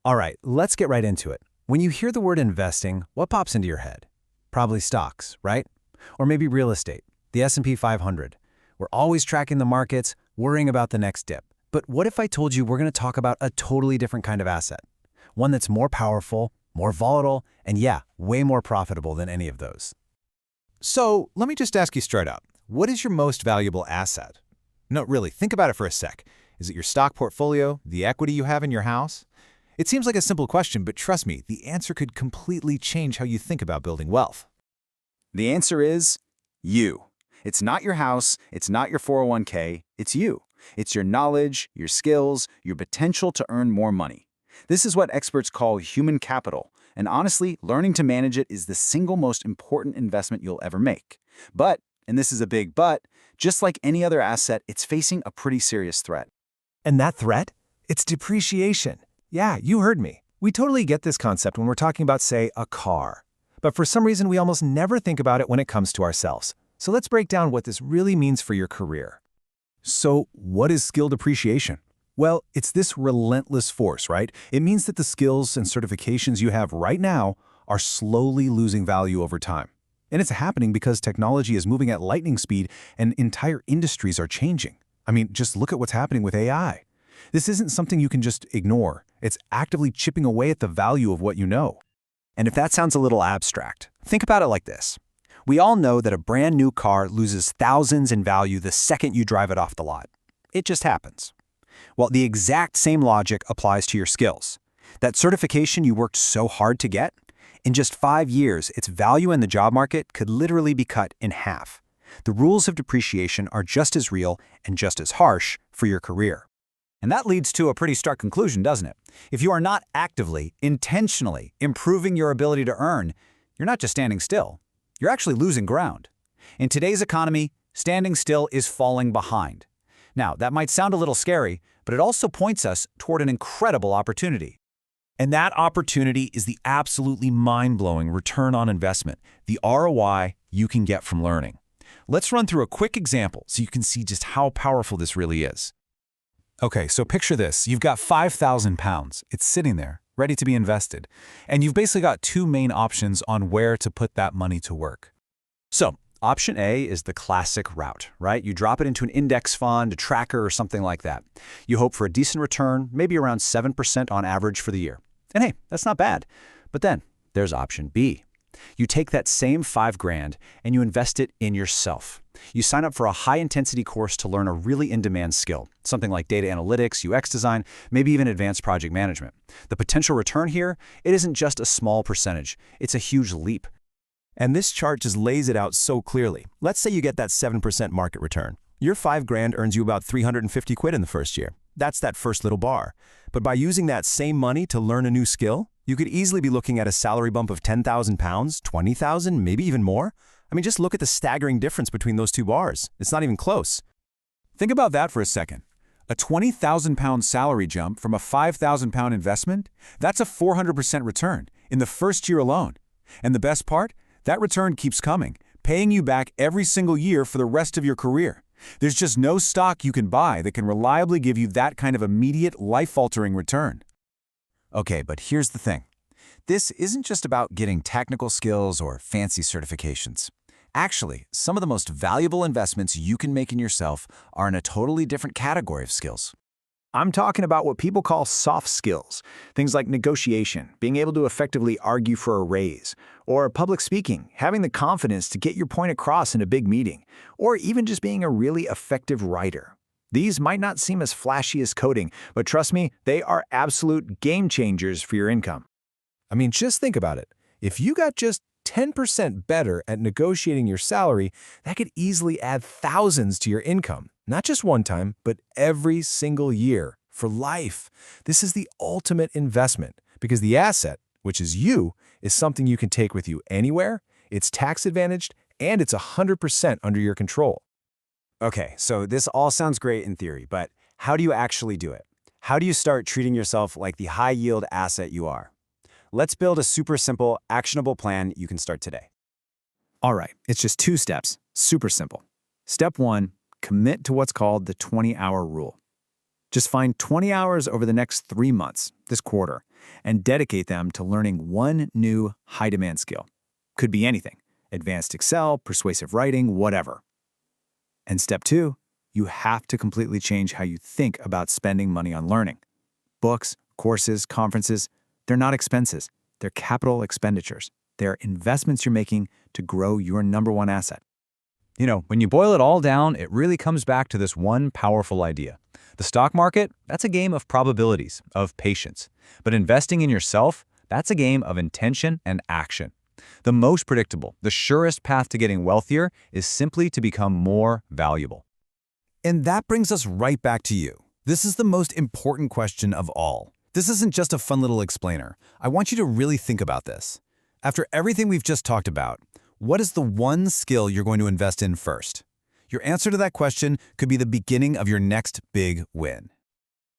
All right, let's get right into it. When you hear the word investing, what pops into your head? Probably stocks, right? Or maybe real estate, the S&P 500. We're always tracking the markets, worrying about the next dip. But what if I told you we're going to talk about a totally different kind of asset? One that's more powerful, more volatile, and yeah, way more profitable than any of those. So let me just ask you straight up, what is your most valuable asset? No, really, think about it for a sec. Is it your stock portfolio, the equity you have in your house? It seems like a simple question, but trust me, the answer could completely change how you think about building wealth. The answer is you. It's not your house, it's not your 401k, it's you. It's your knowledge, your skills, your potential to earn more money. This is what experts call human capital, and honestly, learning to manage it is the single most important investment you'll ever make. But, and this is a big but, just like any other asset, it's facing a pretty serious threat. And that threat? It's depreciation. Yeah, you heard me. We totally get this concept when we're talking about, say, a car. But for some reason, we almost never think about it when it comes to ourselves. So let's break down what this really means for your career. So what is skill depreciation? Well, it's this relentless force, right? It means that the skills and certifications you have right now are slowly losing value over time. And it's happening because technology is moving at lightning speed and entire industries are changing. I mean, just look at what's happening with AI. This isn't something you can just ignore. It's actively chipping away at the value of what you know. And if that sounds a little abstract, think about it like this. We all know that a brand new car loses thousands in value the second you drive it off the lot. It just happens. Well, the exact same logic applies to your skills. That certification you worked so hard to get, in just 5 years, its value in the job market could literally be cut in half. The rules of depreciation are just as real and just as harsh for your career. And that leads to a pretty stark conclusion, doesn't it? If you are not actively, intentionally improving your ability to earn, you're not just standing still. You're actually losing ground. In today's economy, standing still is falling behind. Now, that might sound a little scary, but it also points us toward an incredible opportunity. And that opportunity is the absolutely mind-blowing return on investment, the ROI you can get from learning. Let's run through a quick example so you can see just how powerful this really is. Okay, so picture this. You've got 5,000 pounds. It's sitting there, ready to be invested. And you've basically got two main options on where to put that money to work. So, option A is the classic route, right? You drop it into an index fund, a tracker, or something like that. You hope for a decent return, maybe around 7% on average for the year. And hey, that's not bad. But then there's option B. You take that same $5,000 and you invest it in yourself. You sign up for a high-intensity course to learn a really in-demand skill, something like data analytics, UX design, maybe even advanced project management. The potential return here, it isn't just a small percentage. It's a huge leap. And this chart just lays it out so clearly. Let's say you get that 7% market return. Your $5,000 earns you about 350 quid in the first year. That's that first little bar. But by using that same money to learn a new skill, you could easily be looking at a salary bump of 10,000 pounds, 20,000, maybe even more. I mean, just look at the staggering difference between those two bars. It's not even close. Think about that for a second. A 20,000-pound salary jump from a 5,000-pound investment, that's a 400% return in the first year alone. And the best part? That return keeps coming, paying you back every single year for the rest of your career. There's just no stock you can buy that can reliably give you that kind of immediate, life-altering return. Okay, but here's the thing. This isn't just about getting technical skills or fancy certifications. Actually, some of the most valuable investments you can make in yourself are in a totally different category of skills. I'm talking about what people call soft skills, things like negotiation, being able to effectively argue for a raise, or public speaking, having the confidence to get your point across in a big meeting, or even just being a really effective writer. These might not seem as flashy as coding, but trust me, they are absolute game changers for your income. I mean, just think about it. If you got just 10% better at negotiating your salary, that could easily add thousands to your income. Not just one time, but every single year, for life. This is the ultimate investment because the asset, which is you, is something you can take with you anywhere, it's tax advantaged, and it's 100% under your control. Okay, so this all sounds great in theory, but how do you actually do it? How do you start treating yourself like the high-yield asset you are? Let's build a super simple, actionable plan you can start today. All right, it's just 2 steps, super simple. Step 1, commit to what's called the 20-hour rule. Just find 20 hours over the next 3 months, this quarter, and dedicate them to learning one new high-demand skill. Could be anything: advanced Excel, persuasive writing, whatever. And step 2, you have to completely change how you think about spending money on learning. Books, courses, conferences, they're not expenses. They're capital expenditures. They're investments you're making to grow your number one asset. You know, when you boil it all down, it really comes back to this one powerful idea. The stock market, that's a game of probabilities, of patience. But investing in yourself, that's a game of intention and action. The most predictable, the surest path to getting wealthier is simply to become more valuable. And that brings us right back to you. This is the most important question of all. This isn't just a fun little explainer. I want you to really think about this. After everything we've just talked about, what is the one skill you're going to invest in first? Your answer to that question could be the beginning of your next big win.